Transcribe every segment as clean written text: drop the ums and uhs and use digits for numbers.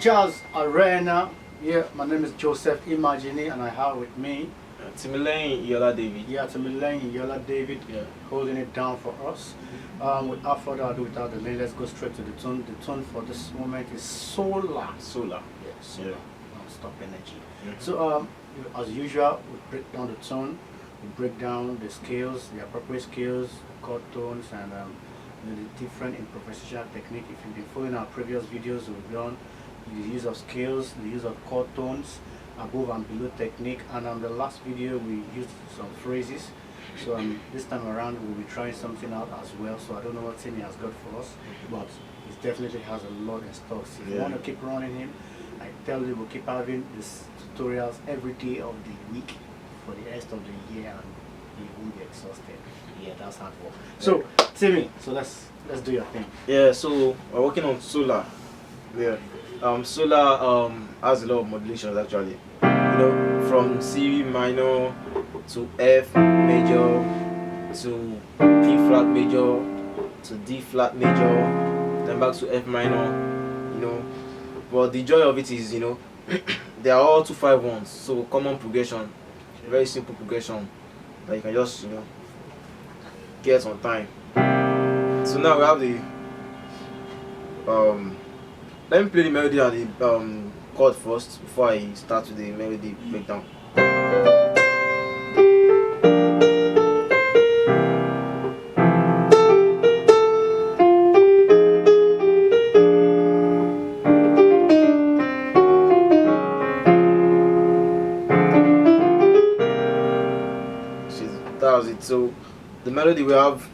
Jazz Arena. Yeah, my name is Joseph Imajini, and I have with me Timilane Yola David. yeah, Timilane Yola David, Yeah. holding it down for us. Without further ado, without delay, let's go straight to the tune. The tune for this moment is Solar. Solar. Yeah, Solar. Yeah. Non-stop energy. Mhm. So, as usual, we break down the tune, we break down the scales, the appropriate scales, the chord tones, and the different improvisational technique. If you've been following our previous videos, we've done the use of scales, the use of chord tones, above and below technique, and on the last video we used some phrases. So this time around we'll be trying something out as well. So I don't know what Timmy has got for us, but he definitely has a lot in stock. So if you Yeah. want to keep running him, I tell you, we'll keep having these tutorials every day of the week for the rest of the year, and you won't be exhausted. Yeah, that's hard work. So Timmy, so let's do your thing. Yeah, so we're working on Solar. Yeah. Solar has a lot of modulations actually. You know, from C minor to F major to P flat major to D flat major, then back to F minor. You know, but the joy of it is, you know, they are all 2-5-1s, so common progression, very simple progression that you can just, you know, get on time. So now we have the let me play the melody and the chord first before I start with the melody breakdown. That was it. So the melody we have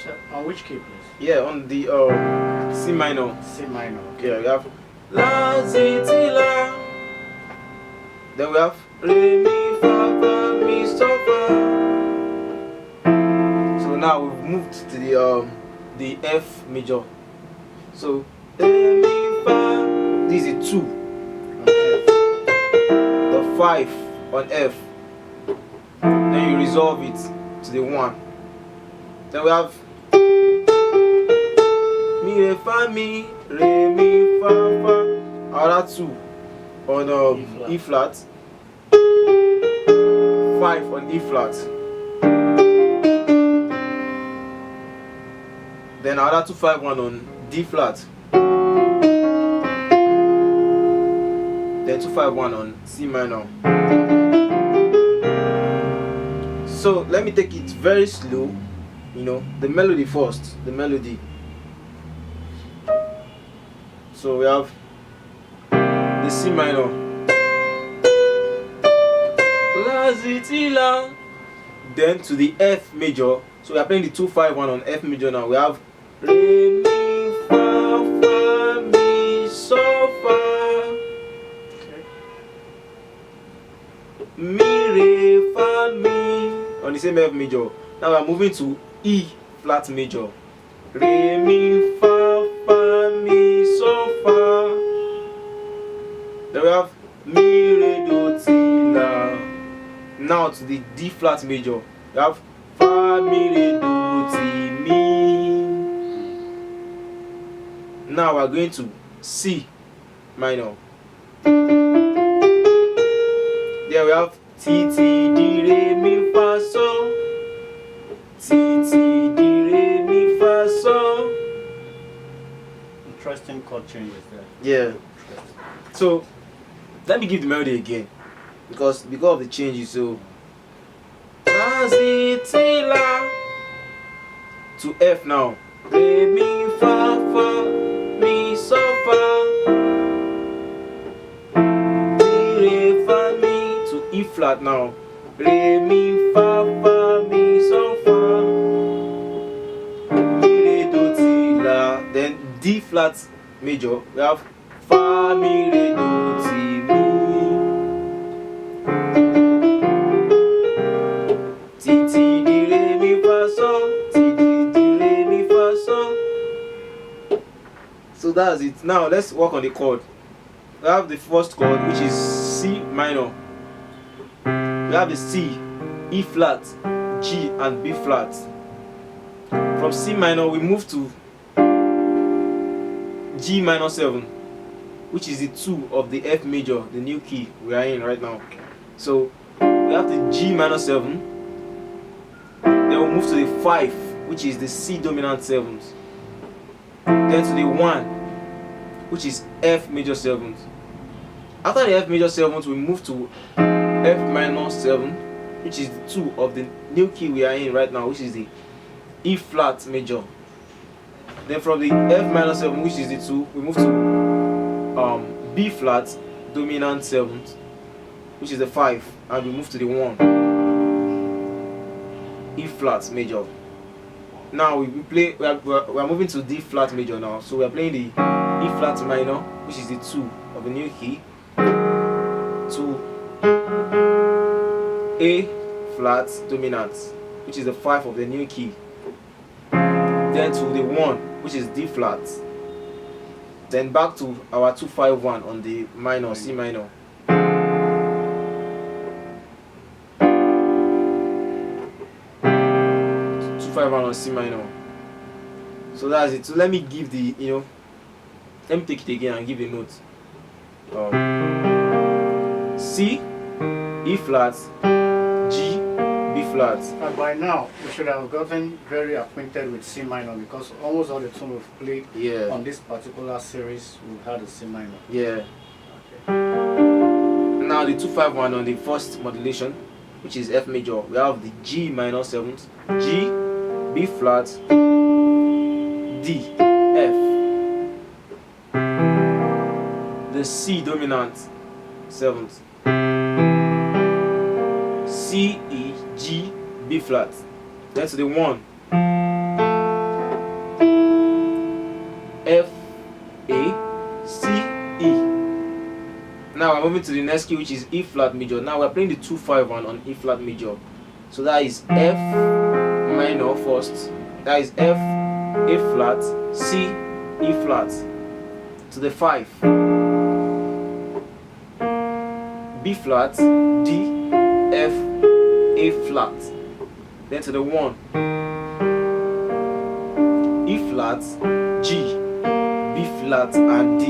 So, on which key, please? yeah, on the C minor. C minor. Okay. Okay, we have La Si Ti La. Then we have Re Mi Fa Fa Mi So Fa. So now we've moved to the F major. So Re Mi Fa. This is a 2. Okay. The 5 on F. Then you resolve it to the 1. Then we have Mi Re Fa Mi Re Mi Fa Fa. Another 2 on E flat. 5 on E flat. Then another 2-5-1 on D flat. Then 2-5-1 on C minor. So let me take it very slow, you know, the melody first, the melody. So we have the C minor, La Si Ti La, then to the F major. So we are playing the 2-5-1 on F major now. We have Re Mi Fa Fa Mi So Fa. Okay. Mi Re Fa Mi on the same F major. Now we are moving to E flat major. Re Mi Fa Fa Mi So Fa. Then we have Mi Re Do Ti La. Now to the D flat major. We have Fa Mi Re Do Ti Mi. Now we are going to C minor. There we have Ti Ti Di Re Mi Fa So. Ti Ti Di Re Mi Fa So. Interesting chord changes there. Yeah. Interesting. So let me give the melody again because of the changes. So La Si Ti La to F now. Re Mi Fa Fa Mi So Fa. Mi Re Fa Mi to E flat now. Re Mi Fa Fa Mi So Fa. Mi Re Do Ti La. Then D flat major. We have Fa Mi Re Do Ti Mi. Ti Ti Di Re Mi Fa So. Ti Ti Di Re Mi Fa So. So that's it. Now let's work on the chord. We have the first chord, which is C minor. We have the C, E flat, G and B flat. From C minor we move to G minor 7, which is the 2 of the F major, the new key we are in right now. So we have the G minor 7, then we'll move to the 5, which is the C dominant 7th, then to the 1, which is F major 7th. After the F major 7th, we move to F minor 7, which is the 2 of the new key we are in right now, which is the E flat major. Then from the F minor 7, which is the 2, we move to B flat dominant 7th, which is the 5, and we move to the 1, E flat major. Now we are moving to D flat major now. So we are playing the E flat minor, which is the 2 of the new key, to A flat dominant, which is the 5 of the new key, then to the 1, which is D flat, then back to our 2-5-1 on the minor, C minor. 2-5-1 on C minor. So that's it. So let me give the, let me take it again and give the notes. C, E flat, G, B flat. And by now, we should have gotten very acquainted with C minor, because almost all the tunes we've played on this particular series, we've had a C minor. Yeah. Okay. Now the 2-5-1 on the first modulation, which is F major, we have the G minor 7th, G, B flat, D, F. The C dominant 7th, C, E, G, B flat. Then to the 1, F, A, C, E. Now we're moving to the next key, which is E flat major. Now we're playing the 2-5-1 on E flat major. So that is F minor first. That is F, A flat, C, E flat. To the 5, B flat, D, F, A flat. Then to the 1, E flat, G, B flat, and D.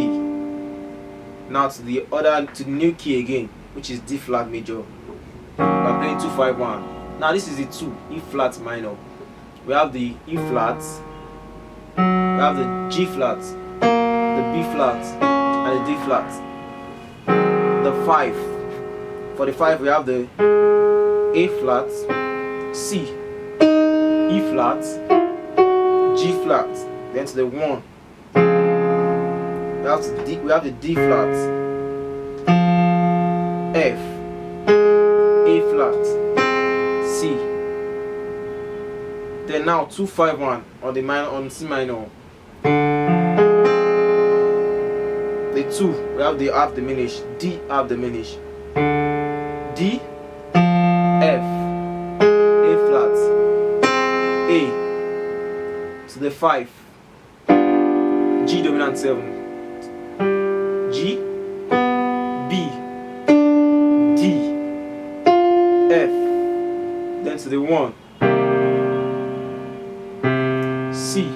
Now to the new key again, which is D flat major. We're playing 2-5-1. Now this is the 2, E flat minor. We have the E flat, we have the G flat, the B flat, and the D flat. The 5. For the 5, we have the A flat, C, E flat, G flat. Then to the 1, we have the D flat, F, A flat, C. Then now 2-5-1 on the minor, on C minor. The 2, we have the half diminished, D half diminished, D, F, A flat, A. To the 5, G dominant 7, G, B, D, F. Then to the 1, C,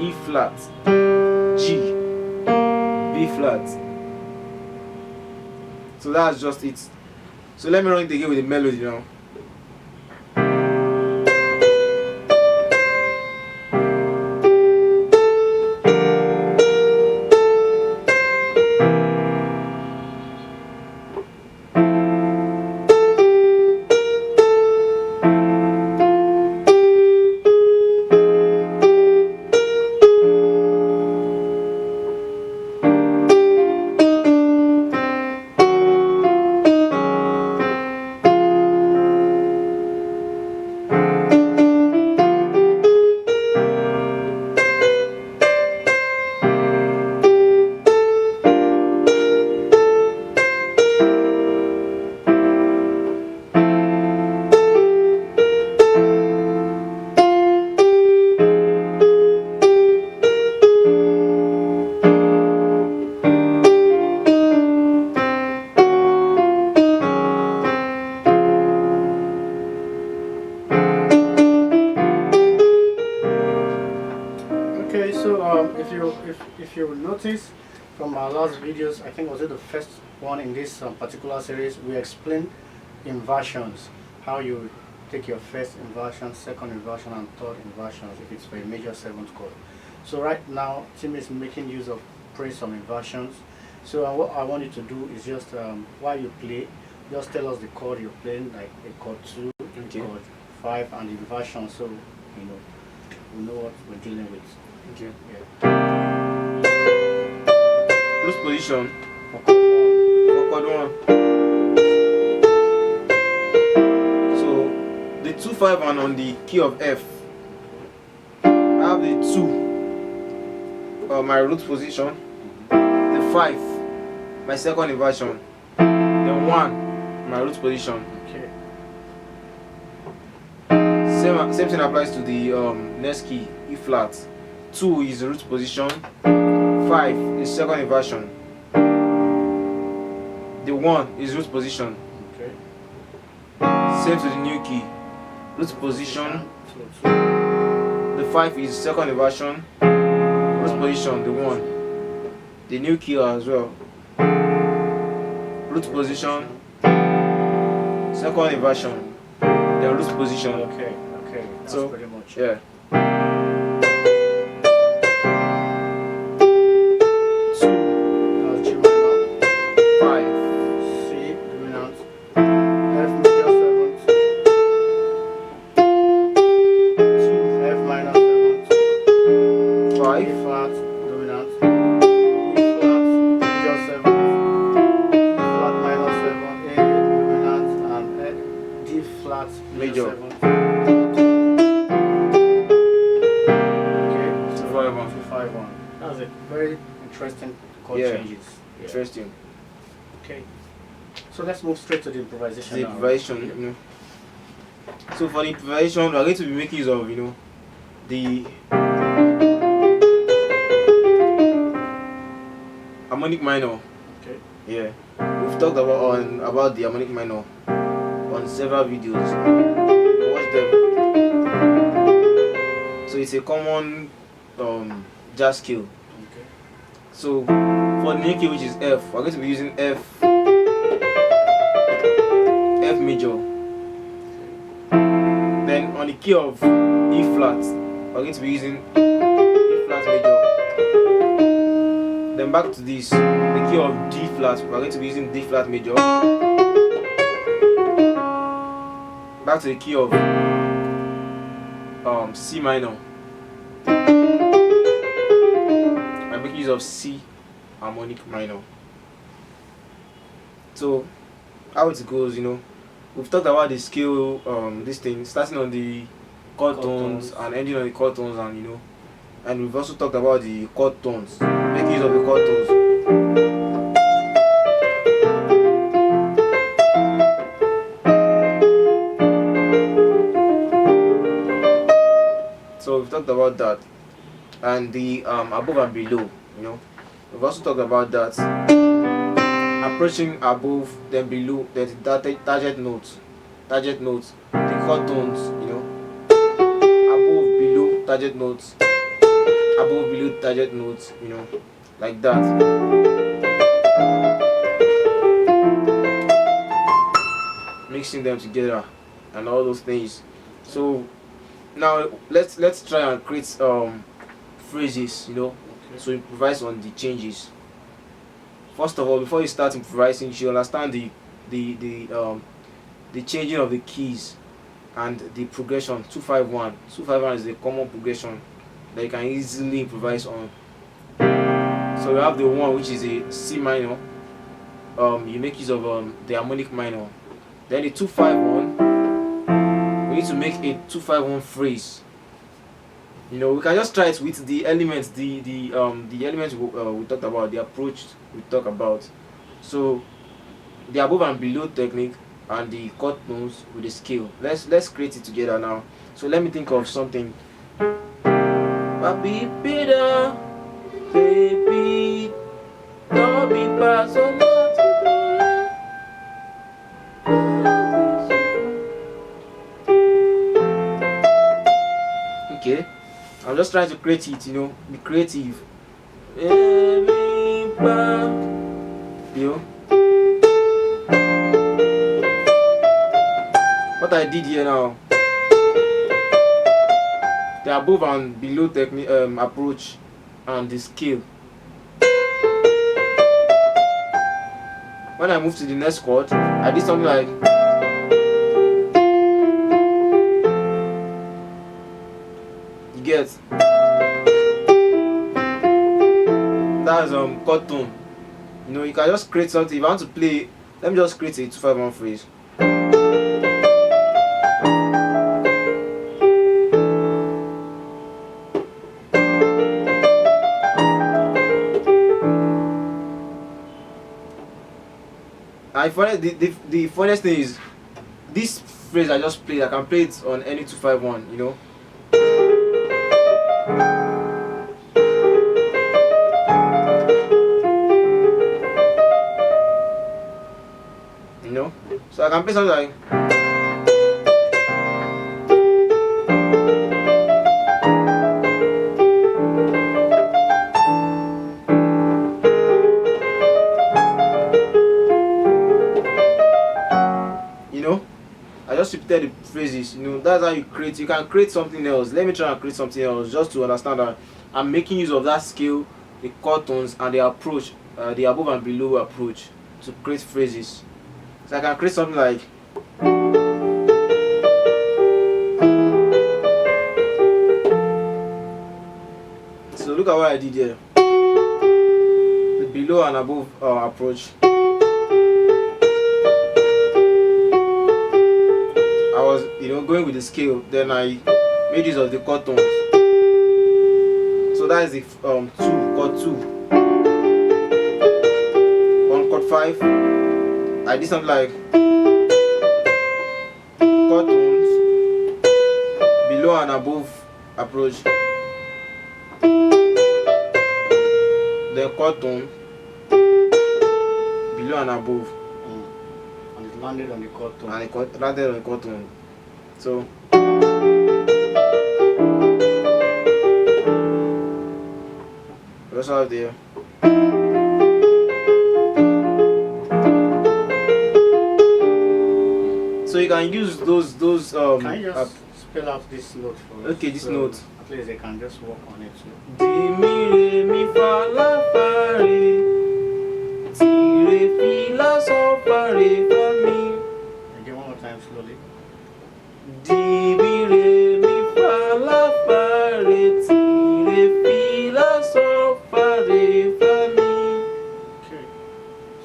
E flat, G, B flat. So that's just it. So let me run it again with the melody now. if you notice from our last videos, I think was it the first one in this particular series, we explained inversions, how you take your first inversion, second inversion, and third inversions if it's for a major seventh chord. So right now, Tim is making use of playing some inversions. So what I want you to do is just while you play, just tell us the chord you're playing, like a chord 2, Okay. chord 5, and the inversion, so you know we know what we're dealing with. Okay. Yeah. Loose position. For chord 1, For chord 1. So the 2 5 1 on the key of F. I have the 2, my root position. The 5, my second inversion. The 1, my root position. okay. Same thing applies to the next key, E flat. 2 is the root position. 5 is second inversion. The 1 is root position. Okay. Same to the new key. Root position. So The 5 is second inversion. Root position, the 1. The new key as well. Root position. Second inversion. Then root position. okay, that's So, pretty much. Yeah. 2, G minor, 5, C dominant, F major seventh, 2 F minor seventh, 5, E flat dominant, E flat major seventh, E flat minor seventh, A dominant, and D flat Major. major seventh. Okay, so 2 5 1. 2 5 1. That's a very interesting chord Yeah. changes. Yeah. Interesting. Okay. So let's move straight to the improvisation. The now. improvisation, So for the improvisation, we are going to be making use of, the harmonic minor. Okay. Yeah, we've talked about the harmonic minor on several videos. Watch them. So it's a common jazz scale. Okay. So for the new key, which is F, we're going to be using F major. Then on the key of E flat, we're going to be using E flat major. Then back to this, the key of D flat, we're going to be using D flat major. Back to the key of C minor. I make use of C harmonic minor. So how it goes, we've talked about the scale, this thing starting on the chord tones and ending on the chord tones, and we've also talked about the chord tones, make use of the chord tones. So we've talked about that, and the above and below. We've also talked about that. Approaching above, then below, then the target notes, the chord tones. Above, below, target notes, above, below, target notes. Like that. Mixing them together and all those things. So now let's try and create phrases, Okay. so improvise on the changes. First of all, before you start improvising, you should understand the changing of the keys and the progression. 2 5 1. 2 5 1 is a common progression that you can easily improvise on. So we have the 1, which is a C minor. You make use of the harmonic minor. Then the 2 5 1. We need to make a 2 5 1 phrase. We can just try it with the elements, the elements we talked about, the approach we talked about. So the above and below technique and the chord tones with the scale. Let's create it together now. So let me think of something. Papi Peter, baby, don't be bad so much. Okay, I'm just trying to create it, be creative. You know? What I did here now, the above and below technique approach and the scale. When I move to the next chord, I did something like you get. That's chord tone. You know, you can just create something. If I want to play, let me just create a 2-5-1 phrase. The funniest thing is this phrase I just played. I can play it on any 2-5-1. You know. So I can play something like I just repeated the phrases. That's how you create. You can create something else. Let me try and create something else just to understand that I'm making use of that scale, the chord tones, and the approach, the above and below approach to create phrases. So I can create something like so look at what I did here. The below and above approach. I was going with the scale, then I made use of the chord tones. So that is the chord 2. On chord 5, I did something like chord tones, below and above approach, then chord tone, below and above. And it landed on the chord tone. And it landed on the chord tone. So we also have there. So you can use those can you just spell out this note for us? Okay, this note. At least they can just work on it too. Di mi re mi fa la fa re, ti re fi la so fa re fa mi. Again, one more time slowly. Di mi re mi fa la fa re, ti re fi la so fa re fa mi. Okay,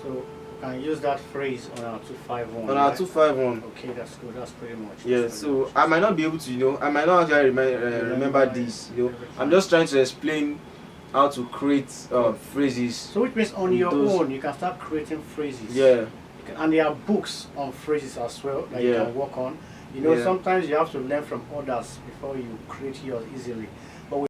so we can use that phrase on our 2-5-1. On our 2-5-1. Okay, that's good. That's pretty much. Yeah, so I might not be able to, I might not actually remember this. I'm just trying to explain how to create phrases. So which means on your own, you can start creating phrases. Yeah. And there are books on phrases as well that you can work on. Sometimes you have to learn from others before you create yours easily.